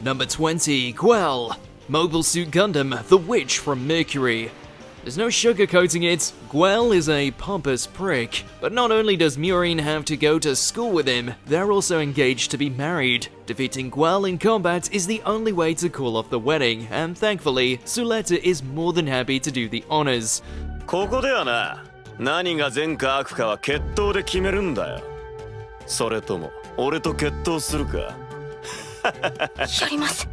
Number 20, Gell, Mobile Suit Gundam, the Witch from Mercury. There's no sugarcoating it, Gell is a pompous prick. But not only does Murine have to go to school with him, they're also engaged to be married. Defeating Gell in combat is the only way to call off the wedding, and thankfully, Suletta is more than happy to do the honors. ここではな、何が善か悪かは決闘で決めるんだよ。それとも俺と決闘するか。やります。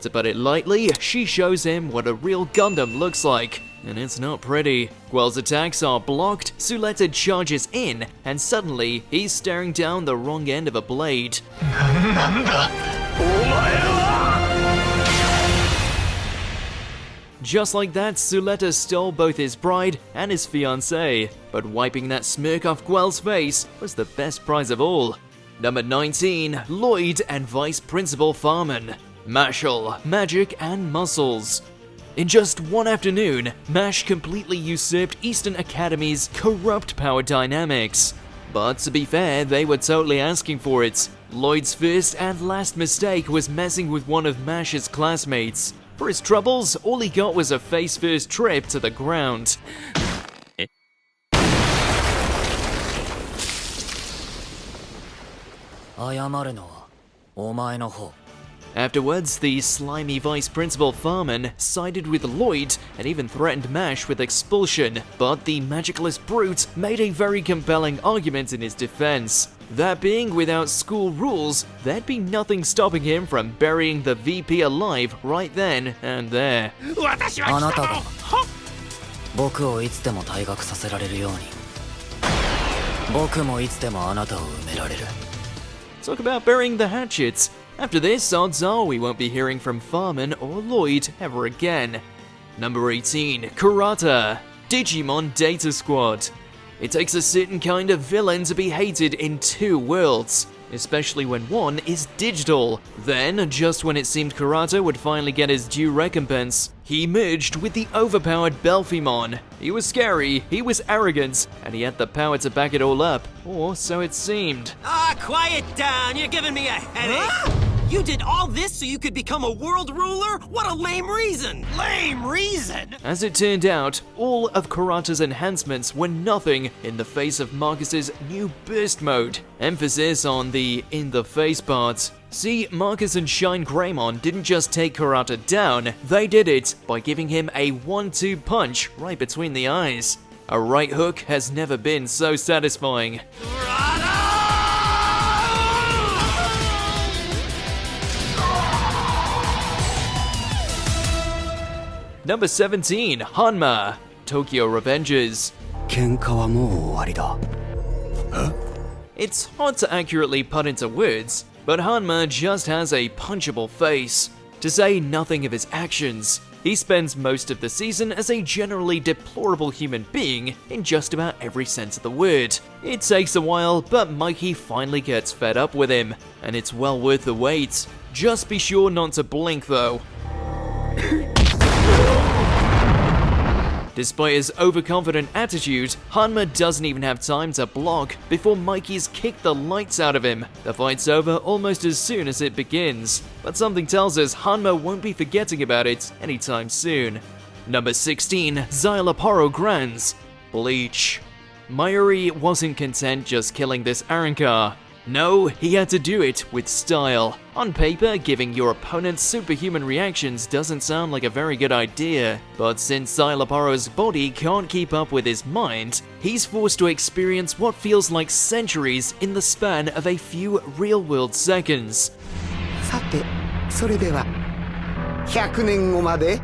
To put it lightly, she shows him what a real Gundam looks like, and it's not pretty. Gell's attacks are blocked, Suletta charges in, and suddenly, he's staring down the wrong end of a blade. Just like that, Suletta stole both his bride and his fiancée, but wiping that smirk off Gell's face was the best prize of all. Number 19, Lloyd and Vice Principal Farman. Mashle, Magic and Muscles. In just one afternoon, Mash completely usurped Eastern Academy's corrupt power dynamics. But to be fair, they were totally asking for it. Lloyd's first and last mistake was messing with one of Mash's classmates. For his troubles, all he got was a face-first trip to the ground. Afterwards, the slimy Vice Principal Farman sided with Lloyd and even threatened Mash with expulsion, but the magicalist brute made a very compelling argument in his defense. That being, without school rules, there'd be nothing stopping him from burying the VP alive right then and there. Talk about burying the hatchets. After this, odds are we won't be hearing from Farman or Lloyd ever again. Number 18, Karata, Digimon Data Squad. It takes a certain kind of villain to be hated in two worlds, especially when one is digital. Then, just when it seemed Karata would finally get his due recompense, he merged with the overpowered Belphemon. He was scary, he was arrogant, and he had the power to back it all up, or so it seemed. Quiet down, you're giving me a headache. You did all this so you could become a world ruler? What a lame reason! Lame reason? As it turned out, all of Karata's enhancements were nothing in the face of Marcus's new burst mode. Emphasis on the in-the-face part. See, Marcus and Shine Greymon didn't just take Karata down, they did it by giving him a 1-2 punch right between the eyes. A right hook has never been so satisfying. Number 17, Hanmer, Tokyo Revengers. It's hard to accurately put into words, but Hanmer just has a punchable face. To say nothing of his actions, he spends most of the season as a generally deplorable human being in just about every sense of the word. It takes a while, but Mikey finally gets fed up with him, and it's well worth the wait. Just be sure not to blink though. Despite his overconfident attitude, Hanmer doesn't even have time to block before Mikey's kicked the lights out of him. The fight's over almost as soon as it begins, but something tells us Hanmer won't be forgetting about it anytime soon. Number 16, Xyloporo Grands, Bleach. Mayuri wasn't content just killing this Arrancar. No, he had to do it with style. On paper, giving your opponent superhuman reactions doesn't sound like a very good idea, but since Xyloporo's body can't keep up with his mind, he's forced to experience what feels like centuries in the span of a few real-world seconds. さて、それでは100年後まで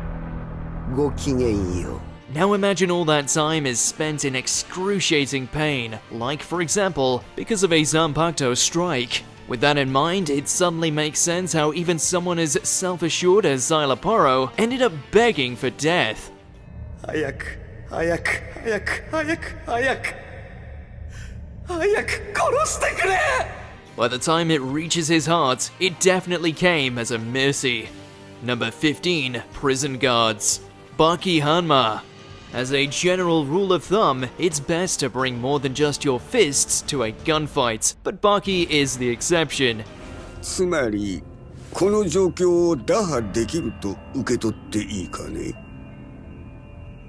ごきげんよう。 Now imagine all that time is spent in excruciating pain, like for example, because of a Zanpakuto strike. With that in mind, it suddenly makes sense how even someone as self-assured as Xyloporo ended up begging for death. By the time it reaches his heart, it definitely came as a mercy. Number 15, Prison Guards, Baki Hanma. As a general rule of thumb, it's best to bring more than just your fists to a gunfight, but Baki is the exception. つまりこの状況を打破できると受け取っていいかね。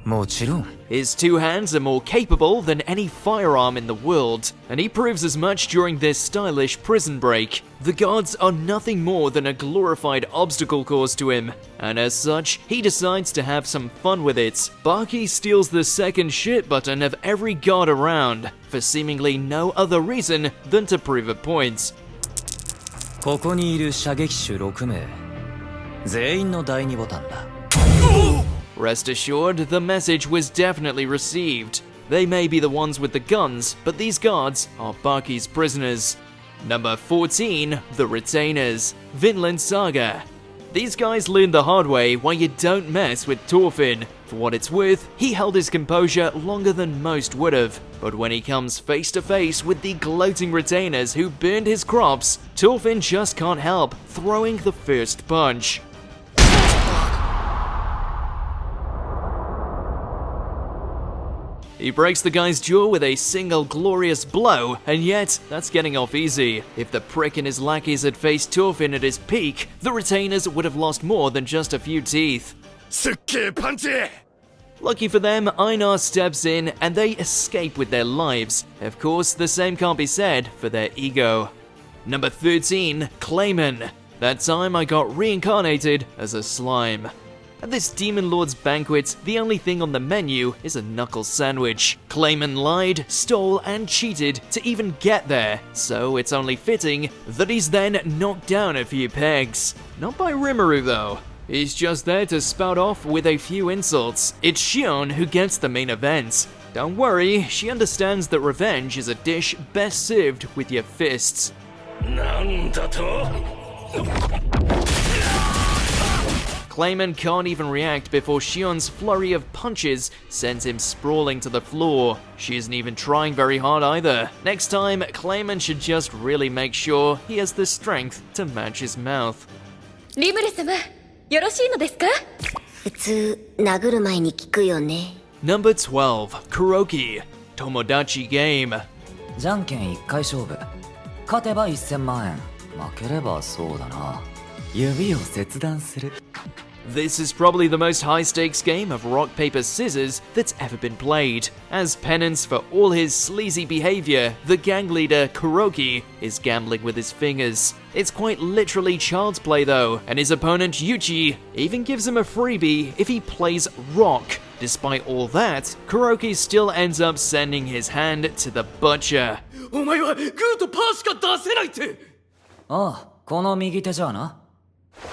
もちろん。 His two hands are more capable than any firearm in the world, and he proves as much during this stylish prison break. The gods are nothing more than a glorified obstacle course to him, and as such, he decides to have some fun with it. Baki steals the second shit button of every god around, for seemingly no other reason than to prove a point. ここにいる射撃手6名全員の第2ボタンだ。 Rest assured, the message was definitely received. They may be the ones with the guns, but these guards are Baki's prisoners. Number 14, the Retainers, Vinland Saga. These guys learned the hard way why you don't mess with Thorfinn. For what it's worth, he held his composure longer than most would have. But when he comes face to face with the gloating Retainers who burned his crops, Thorfinn just can't help throwing the first punch. He breaks the guy's jaw with a single glorious blow, and yet, that's getting off easy. If the prick and his lackeys had faced Thorfinn at his peak, the Retainers would have lost more than just a few teeth. Lucky for them, Einar steps in and they escape with their lives. Of course, the same can't be said for their ego. Number 13, Clayman. That time I got reincarnated as a slime. At this Demon Lord's banquet, the only thing on the menu is a knuckle sandwich. Clayman lied, stole, and cheated to even get there, so it's only fitting that he's then knocked down a few pegs. Not by Rimuru though. He's just there to spout off with a few insults. It's Shion who gets the main event. Don't worry, she understands that revenge is a dish best served with your fists. Clayman can't even react before Shion's flurry of punches sends him sprawling to the floor. She isn't even trying very hard either. Next time, Clayman should just really make sure he has the strength to match his mouth. リムル様、よろしいのですか？普通、殴る前に聞くよね。Number 12, Kuroki, Tomodachi Game. じゃんけん1回勝負。勝てば1000万円。負ければそうだな。指を切断する。 This is probably the most high-stakes game of rock, paper, scissors that's ever been played. As penance for all his sleazy behavior, the gang leader, Kuroki, is gambling with his fingers. It's quite literally child's play though, and his opponent, Yuchi, even gives him a freebie if he plays rock. Despite all that, Kuroki still ends up sending his hand to the butcher. お前はグーとパーしか出せないって。ああ、この右手じゃな。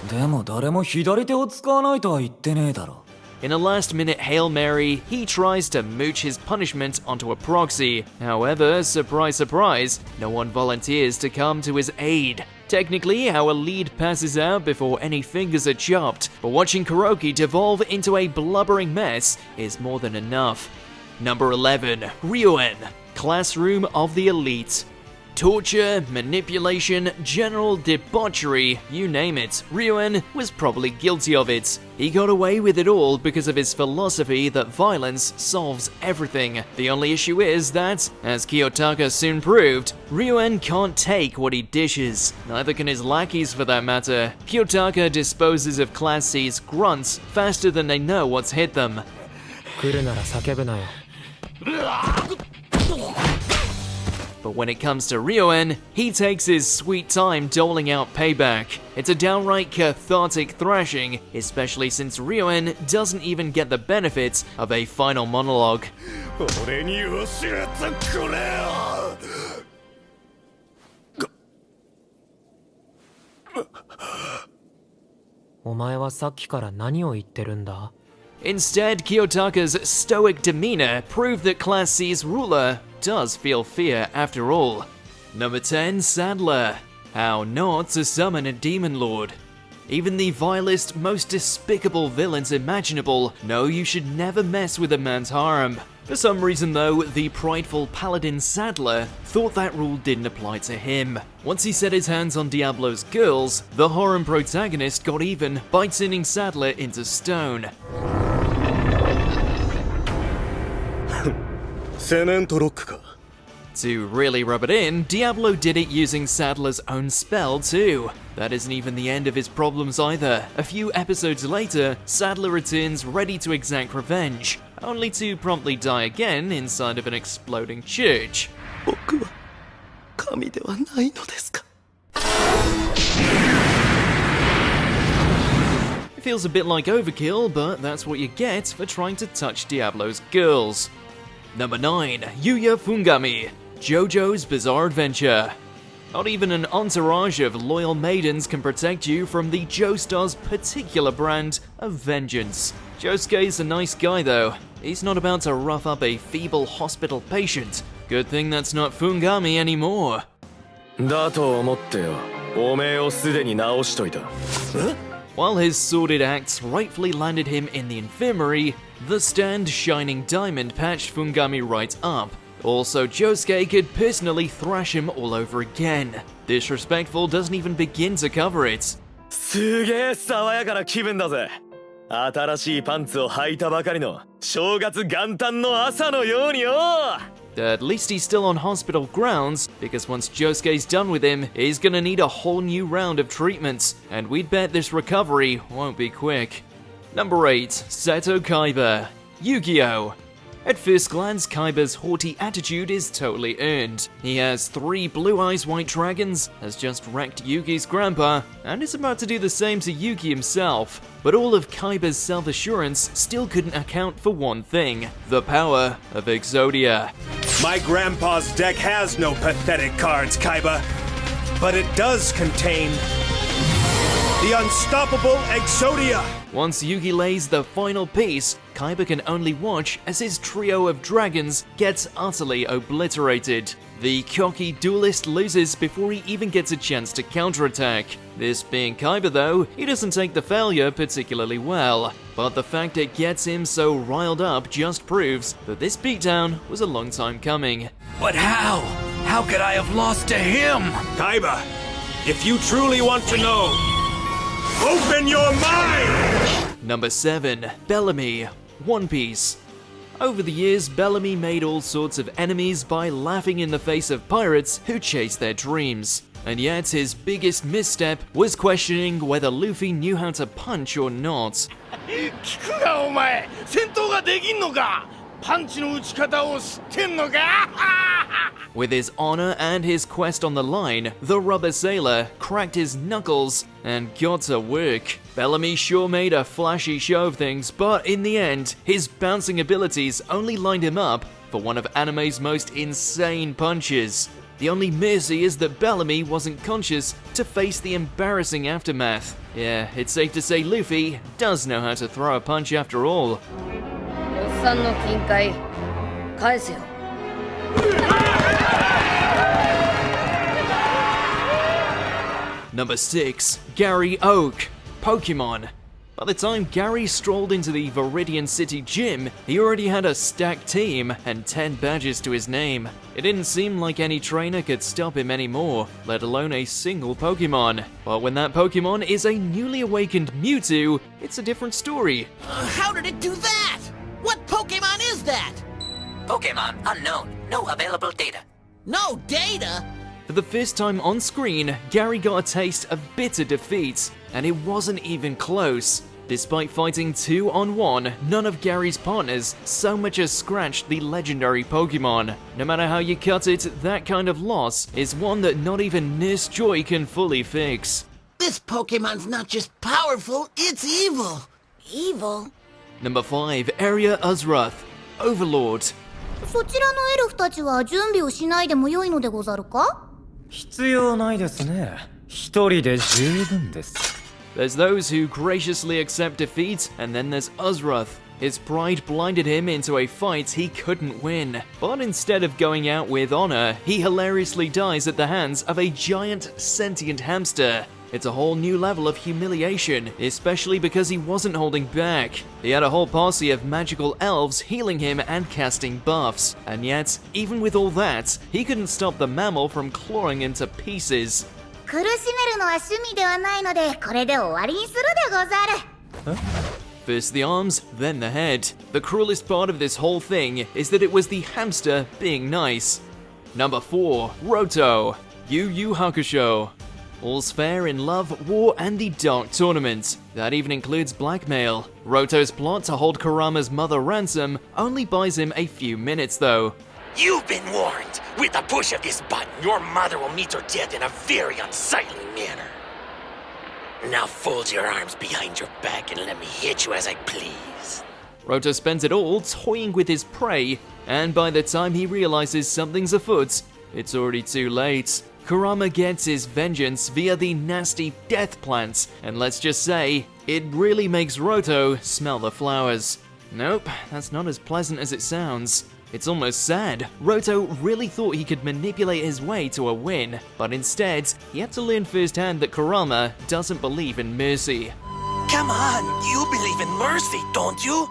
でも誰も左手を使わないとは言ってねえだろ。 In a last-minute Hail Mary, he tries to mooch his punishment onto a proxy. However, surprise surprise, no one volunteers to come to his aid. Technically, our lead passes out before any fingers are chopped, but watching Kuroki devolve into a blubbering mess is more than enough. Number 11, Ryuen, Classroom of the Elite. Torture, manipulation, general debauchery, you name it, Ryuen was probably guilty of it. He got away with it all because of his philosophy that violence solves everything. The only issue is that, as Kiyotaka soon proved, Ryuen can't take what he dishes. Neither can his lackeys for that matter. Kiyotaka disposes of Class C's grunts faster than they know what's hit them. 来るなら叫ぶなよ。 But when it comes to Ryuen, he takes his sweet time doling out payback. It's a downright cathartic thrashing, especially since Ryuen doesn't even get the benefits of a final monologue. 俺に教えてくれよ。お前はさっきから何を言ってるんだ？ Instead, Kiyotaka's stoic demeanor proved that Class C's ruler does feel fear after all. Number 10, Sadler. How not to summon a demon lord. Even the vilest, most despicable villains imaginable know you should never mess with a man's harem. For some reason though, the prideful paladin Sadler thought that rule didn't apply to him. Once he set his hands on Diablo's girls, the harem protagonist got even by turning Sadler into stone. セメントロックか。 To really rub it in, Diablo did it using Sadler's own spell too. That isn't even the end of his problems either. A few episodes later, Sadler returns ready to exact revenge, only to promptly die again inside of an exploding church. 僕は神ではないのですか? It feels a bit like overkill, but that's what you get for trying to touch Diablo's girls. Number 9. Yuya Fungami, JoJo's Bizarre Adventure. Not even an entourage of loyal maidens can protect you from the Joestar's particular brand of vengeance. Josuke's a nice guy though. He's not about to rough up a feeble hospital patient. Good thing that's not Fungami anymore. だと思ってよ。おめえをすでに治しといた。While his sordid acts rightfully landed him in the infirmary, the stand shining diamond patched Fungami right up. Also, Josuke could personally thrash him all over again. Disrespectful doesn't even begin to cover it. すげえ爽やかな気分だぜ。新しいパンツを履いたばかりの正月元旦の朝のようによ。At least he's still on hospital grounds, because once Josuke's done with him, he's gonna need a whole new round of treatments, and we'd bet this recovery won't be quick. Number 8. Satto Kaiba, Yu-Gi-Oh! At first glance, Kaiba's haughty attitude is totally earned. He has 3 blue eyes white dragons, has just wrecked Yugi's grandpa, and is about to do the same to Yugi himself. But all of Kaiba's self-assurance still couldn't account for one thing: the power of Exodia. My grandpa's deck has no pathetic cards, Kaiba, but it does contain the unstoppable Exodia. Once Yugi lays the final piece, Kaiba can only watch as his trio of dragons gets utterly obliterated. The cocky duelist loses before he even gets a chance to counterattack. This being Kaiba though, he doesn't take the failure particularly well, but the fact it gets him so riled up just proves that this beatdown was a long time coming. But how? How could I have lost to him? Kaiba, if you truly want to know, open your mind! Number 7. Bellamy, One Piece. Over the years, Bellamy made all sorts of enemies by laughing in the face of pirates who chase their dreams. And yet, his biggest misstep was questioning whether Luffy knew how to punch or not. 聞くがお前、戦闘ができんのか？パンチの打ち方を知ってんのか？ With his honor and his quest on the line, the rubber sailor cracked his knuckles and got to work. Bellamy sure made a flashy show of things, but in the end, his bouncing abilities only lined him up for one of anime's most insane punches. The only mercy is that Bellamy wasn't conscious to face the embarrassing aftermath. Yeah, it's safe to say Luffy does know how to throw a punch after all. おっさんの金塊返せよ。 Number 6. Gary Oak, Pokemon. By the time Gary strolled into the Viridian City gym, he already had a stacked team and 10 badges to his name. It didn't seem like any trainer could stop him anymore, let alone a single Pokemon. But when that Pokemon is a newly awakened Mewtwo, it's a different story. How did it do that? What Pokemon is that? Pokemon unknown. No available data. No data? For the first time on screen, Gary got a taste of bitter defeat, and it wasn't even close. Despite fighting 2-on-1, none of Gary's partners so much as scratched the legendary Pokemon. No matter how you cut it, that kind of loss is one that not even Nurse Joy can fully fix. This Pokemon's not just powerful, it's evil. Evil? Number 5. Area Uzruth, Overlord. そちらのエルフたちは準備をしないでも良いのでござるか？必要ないですね。一人で十分です。There's those who graciously accept defeat, and then there's Uzruth. His pride blinded him into a fight he couldn't win. But instead of going out with honor, he hilariously dies at the hands of a giant sentient hamster. It's a whole new level of humiliation, especially because he wasn't holding back. He had a whole posse of magical elves healing him and casting buffs. And yet, even with all that, he couldn't stop the mammal from clawing him to pieces. 苦しめるのは趣味ではないので、これで終わりにするでござる。First the arms, then the head. The cruelest part of this whole thing is that it was the hamster being nice. Number 4. Roto, Yu Yu Hakusho. All's fair in love, war, and the Dark Tournament. That even includes blackmail. Roto's plot to hold Kurama's mother ransom only buys him a few minutes though. You've been warned. With the push of this button, your mother will meet her death in a very unsightly manner. Now fold your arms behind your back and let me hit you as I please. Roto spends it all toying with his prey, and by the time he realizes something's afoot, it's already too late. Kurama gets his vengeance via the nasty death plants, and let's just say, it really makes Roto smell the flowers. Nope, that's not as pleasant as it sounds. It's almost sad. Roto really thought he could manipulate his way to a win, but instead, he had to learn firsthand that Kurama doesn't believe in mercy. Come on, you believe in mercy, don't you?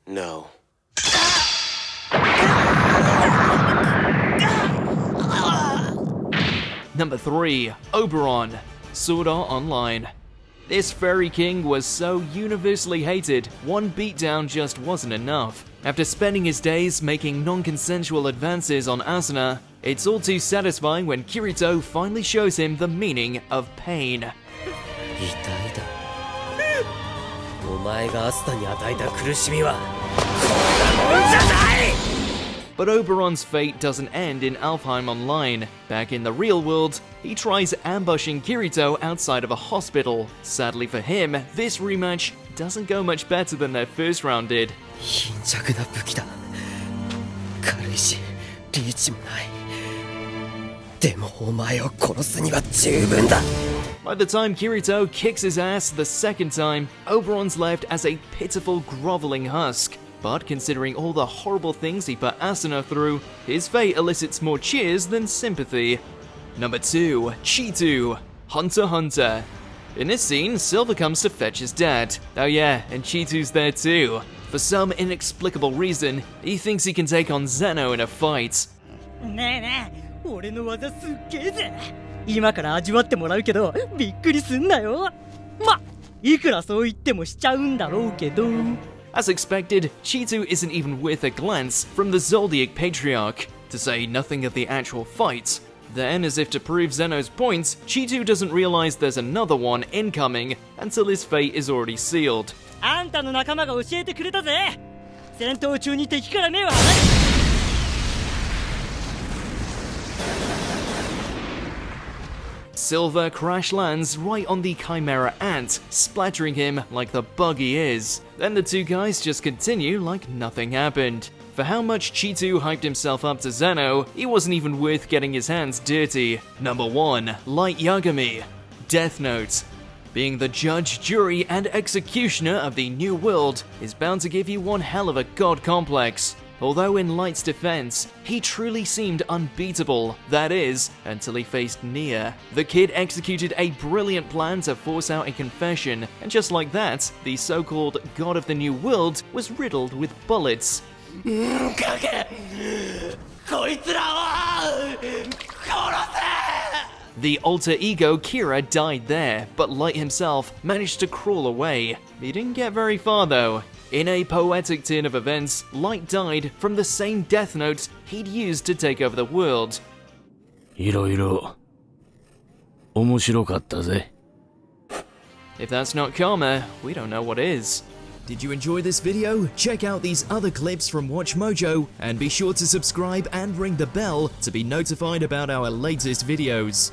No. Number 3. Oberon, Sword Art Online. This fairy king was so universally hated, one beatdown just wasn't enough. After spending his days making non-consensual advances on Asuna, it's all too satisfying when Kirito finally shows him the meaning of pain. But Oberon's fate doesn't end in Alfheim Online. Back in the real world, he tries ambushing Kirito outside of a hospital. Sadly for him, this rematch doesn't go much better than their first round did. By the time Kirito kicks his ass the second time, Oberon's left as a pitiful, groveling husk. But considering all the horrible things he put Asuna through, his fate elicits more cheers than sympathy. Number 2. Chitu, Hunter Hunter. In this scene, Silver comes to fetch his dad. Oh yeah, and Chitu's there too. For some inexplicable reason, he thinks he can take on Zeno in a fight. ねえねえ、俺の技すっげえぜ。今から味わってもらうけど、びっくりすんなよ。ま、いくらそう言ってもしちゃうんだろうけど。As expected, Chitu isn't even worth a glance from the Zoldyck Patriarch, to say nothing of the actual fight. Then, as if to prove Zeno's point, Chitu doesn't realize there's another one incoming until his fate is already sealed. あんたの仲間が教えてくれたぜ。戦闘中に敵から目は離れ。Silver crash lands right on the Chimera ant, splattering him like the bug he is. Then the two guys just continue like nothing happened. For how much Chitu hyped himself up to Zeno, he wasn't even worth getting his hands dirty. Number 1. Light Yagami, Death Note. Being the judge, jury, and executioner of the new world is bound to give you one hell of a god complex. Although in Light's defense, he truly seemed unbeatable, that is, until he faced Nia. The kid executed a brilliant plan to force out a confession, and just like that, the so-called god of the new world was riddled with bullets. The alter ego Kira died there, but Light himself managed to crawl away. He didn't get very far though. In a poetic turn of events, Light died from the same death note he'd used to take over the world. If that's not karma, we don't know what is. Did you enjoy this video? Check out these other clips from WatchMojo, and be sure to subscribe and ring the bell to be notified about our latest videos.